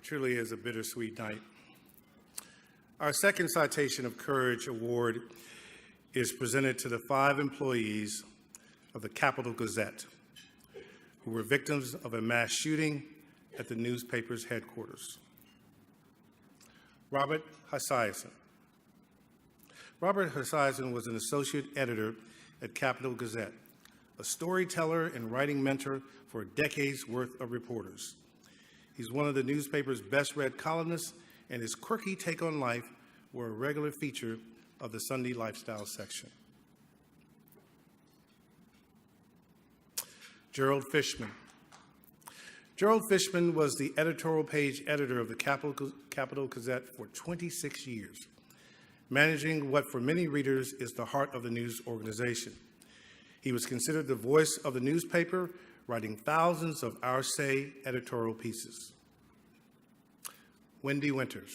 truly is a bittersweet night. Our second Citation of Courage Award is presented to the 5 employees of the Capital Gazette who were victims of a mass shooting at the newspaper's headquarters. Robert Hutzell. Robert Hutzell was an associate editor at Capital Gazette, a storyteller and writing mentor for a decade's worth of reporters. He's one of the newspaper's best-read columnists, and his quirky take on life were a regular feature of the Sunday Lifestyle section. Gerald Fishman. Gerald Fishman was the editorial page editor of the Capital Gazette for 26 years, managing what for many readers is the heart of the news organization. He was considered the voice of the newspaper, writing thousands of Our Say editorial pieces. Wendy Winters.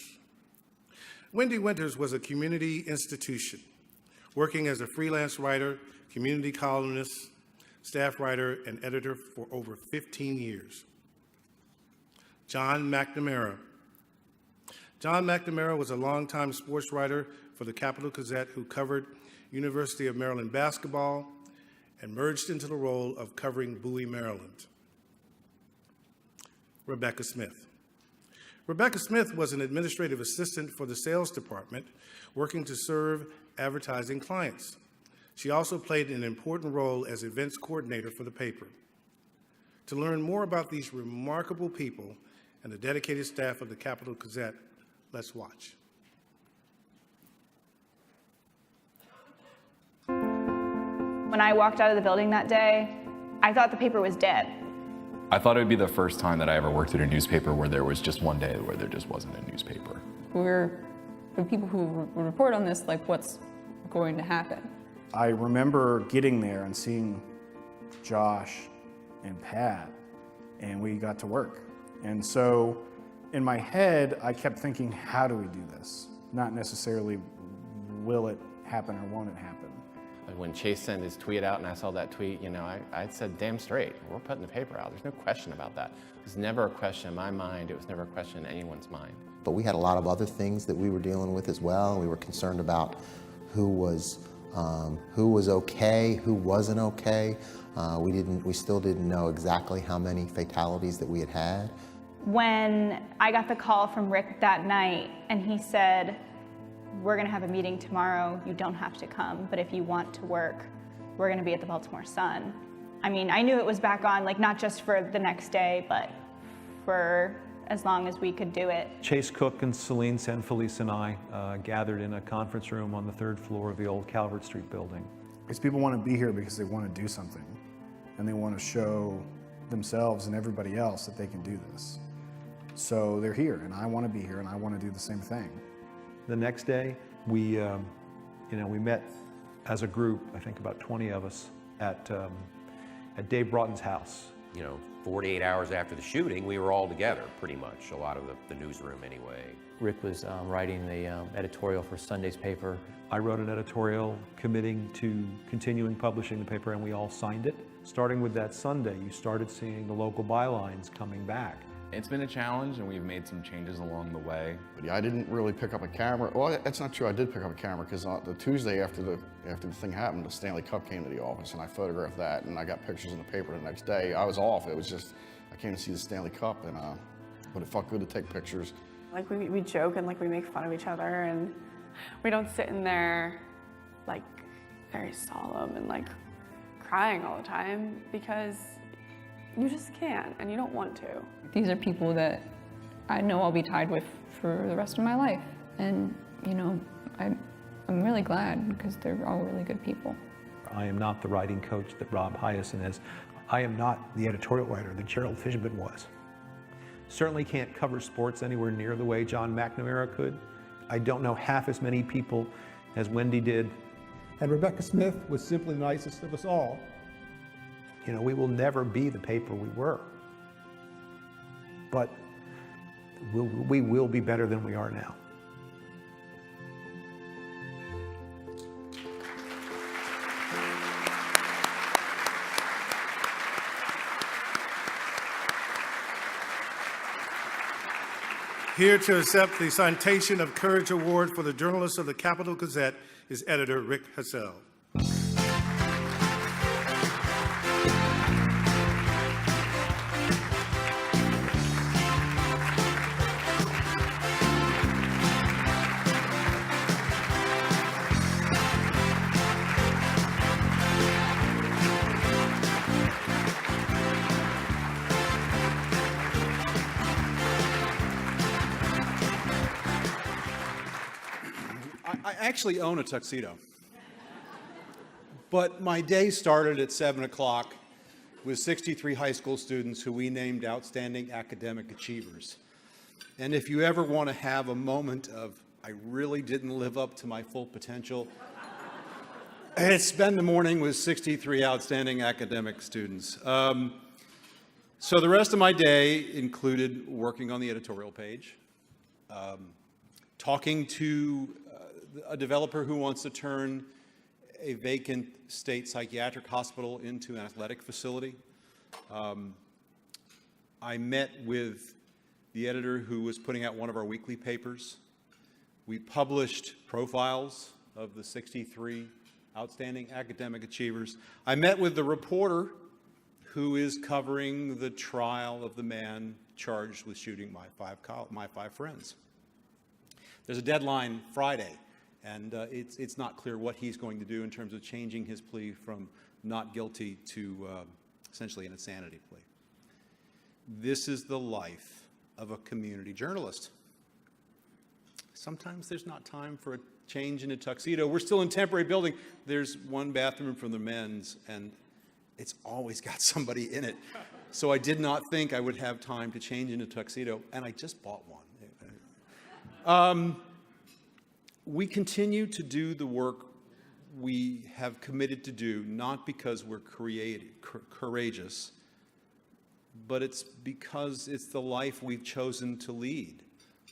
Wendy Winters was a community institution, working as a freelance writer, community columnist, staff writer, and editor for over 15 years. John McNamara. John McNamara was a longtime sports writer for the Capital Gazette who covered University of Maryland basketball and merged into the role of covering Bowie, Maryland. Rebecca Smith. Rebecca Smith was an administrative assistant for the sales department, working to serve advertising clients. She also played an important role as events coordinator for the paper. To learn more about these remarkable people and the dedicated staff of the Capital Gazette, let's watch. When I walked out of the building that day, I thought the paper was dead. I thought it would be the first time that I ever worked at a newspaper where there was just one day where there just wasn't a newspaper. We're the people who report on this, like what's going to happen. I remember getting there and seeing Josh and Pat, and we got to work. And so in my head, I kept thinking, how do we do this? Not necessarily, will it happen or won't it happen? When Chase sent his tweet out and I saw that tweet, you know, I said, damn straight, we're putting the paper out. There's no question about that. It was never a question in my mind. It was never a question in anyone's mind. But we had a lot of other things that we were dealing with as well. We were concerned about who was okay, who wasn't okay. We still didn't know exactly how many fatalities that we had had. When I got the call from Rick that night and he said, we're gonna have a meeting tomorrow, you don't have to come, but if you want to work, we're gonna be at the Baltimore Sun. I mean, I knew it was back on, like not just for the next day, but for as long as we could do it. Chase Cook and Celine Sanfelice and I gathered in a conference room on the 3rd floor of the old Calvert Street building. Because people want to be here because they want to do something, and they want to show themselves and everybody else that they can do this. So they're here, and I want to be here, and I want to do the same thing. The next day, we met as a group, I think about 20 of us, at Dave Broughton's house. You know, 48 hours after the shooting, we were all together, pretty much, a lot of the newsroom anyway. Rick was writing the editorial for Sunday's paper. I wrote an editorial committing to continuing publishing the paper, and we all signed it. Starting with that Sunday, you started seeing the local bylines coming back. It's been a challenge, and we've made some changes along the way. But I didn't really pick up a camera. Well, that's not true. I did pick up a camera because the Tuesday after the thing happened, the Stanley Cup came to the office, and I photographed that, and I got pictures in the paper the next day. I was off. It was just I came to see the Stanley Cup, and but it felt good to take pictures. Like we joke and like we make fun of each other, and we don't sit in there like very solemn and like crying all the time because you just can't and you don't want to. These are people that I know I'll be tied with for the rest of my life. And, you know, I'm really glad because they're all really good people. I am not the writing coach that Rob Hyacin is. I am not the editorial writer that Gerald Fishman was. Certainly can't cover sports anywhere near the way John McNamara could. I don't know half as many people as Wendy did. And Rebecca Smith was simply the nicest of us all. You know, we will never be the paper we were. But we will be better than we are now. Here to accept the Citation of Courage Award for the Journalist of the Capital Gazette is editor Rick Hutzell. I actually own a tuxedo. But my day started at 7 o'clock with 63 high school students who we named Outstanding Academic Achievers. And if you ever want to have a moment of, I really didn't live up to my full potential, spend the morning with 63 outstanding academic students. So the rest of my day included working on the editorial page, talking to a developer who wants to turn a vacant state psychiatric hospital into an athletic facility. I met with the editor who was putting out one of our weekly papers. We published profiles of the 63 outstanding academic achievers. I met with the reporter who is covering the trial of the man charged with shooting my five friends. There's a deadline Friday, and it's not clear what he's going to do in terms of changing his plea from not guilty to essentially an insanity plea. This is the life of a community journalist. Sometimes there's not time for a change in a tuxedo. We're still in temporary building. There's one bathroom for the men's, and it's always got somebody in it. So I did not think I would have time to change into a tuxedo, and I just bought one. We continue to do the work we have committed to do, not because we're courageous, but it's because it's the life we've chosen to lead.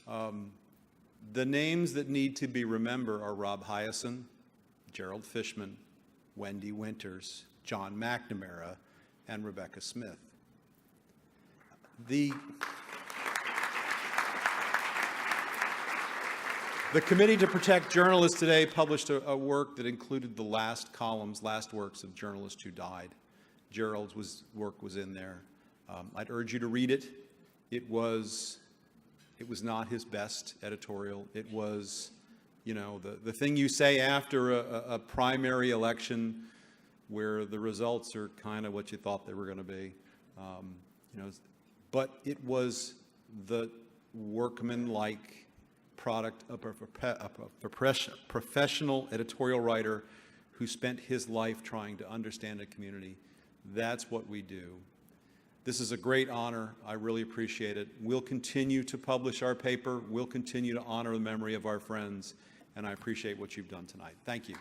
The names that need to be remembered are Rob Hyacin, Gerald Fishman, Wendy Winters, John McNamara, and Rebecca Smith. The Committee to Protect Journalists today published a work that included the last works of journalists who died. Gerald's work was in there. I'd urge you to read it. It was not his best editorial. It was, the thing you say after a primary election where the results are kind of what you thought they were going to be. But it was the workman-like product of a professional editorial writer who spent his life trying to understand a community. That's what we do. This is a great honor. I really appreciate it. We'll continue to publish our paper. We'll continue to honor the memory of our friends, and I appreciate what you've done tonight. Thank you.